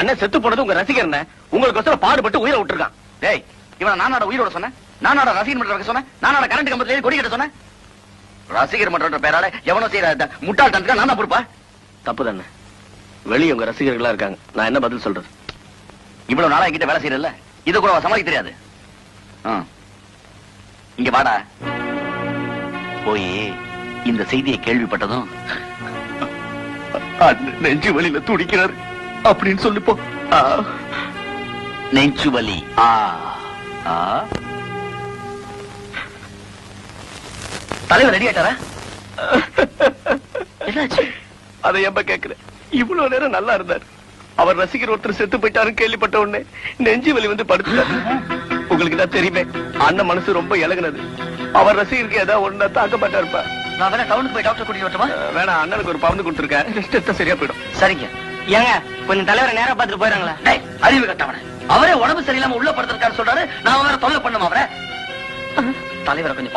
அண்ணன் செத்து போனது உங்க ரசிகர் உங்களுக்கு பாடுபட்டு உயிரை விட்டுருக்கான். டேய், இவன் நானோட உயிரோட சொன்னேன், நானோட ரசிகர் மன்ற சொன்னேன், நானோட கரண்ட் கம்பத்துல கொடி கட்ட சொன்னேன். ரசிகர் மன்ற பேரால எவனோ செய்யற முட்டாள் தனத்துக்கு நான் தான் பொறுப்பா? தப்பு தானே. வெளியே உங்க ரசிகர்களா இருக்காங்க, நான் என்ன பதில் சொல்றது? இவ்வளவு நாளா என்கிட்ட வேலை செய்யறல, இத கூட சமாளிக்க தெரியாது. இங்க வாடா, போய் இந்த செய்தியை கேள்விப்பட்டதும் நெஞ்சு வலியில துடிக்கிறாரு அப்படின்னு சொல்லிப்போ. நெஞ்சு வலி. தலைவர் ரெடி ஆயிட்டாரா? என்னாச்சு? அதை எப்ப கேக்குற? இவ்வளவு நேரம் நல்லா இருந்தார். அவர் ரசிகர் ஒருத்தர் செத்து போயிட்டாருன்னு கேள்விப்பட்ட உடனே நெஞ்சு வலி வந்து படுத்துட்டாரு. உங்களுக்கு தான் தெரியுமே, அண்ணன் மனசு ரொம்ப இலகுனது. அவர் ரசிகருக்கு ஏதாவது ஒண்ணு தாக்க மாட்டாருப்பா. நான் வேணா டவுனுக்கு போய் டாக்டர் கூட்டிட்டு வரட்டுமா? வேணா, அண்ணனுக்கு ஒரு பவுந்து கொடுத்துருக்கேன், ரெஸ்ட் எடுத்தா சரியா போயிடும். சரிங்க. ஏங்க கொஞ்சம் தலைவரை நேரா பார்த்துட்டு போயிறாங்களா? அறிவு கட்டவன, அவரே உடம்பு சரியில்லாம உள்ள படுத்திருக்காரு சொல்றாரு, நான் வேற தொல்லை பண்ணுமா அவரை? தலைவரை கொஞ்சம்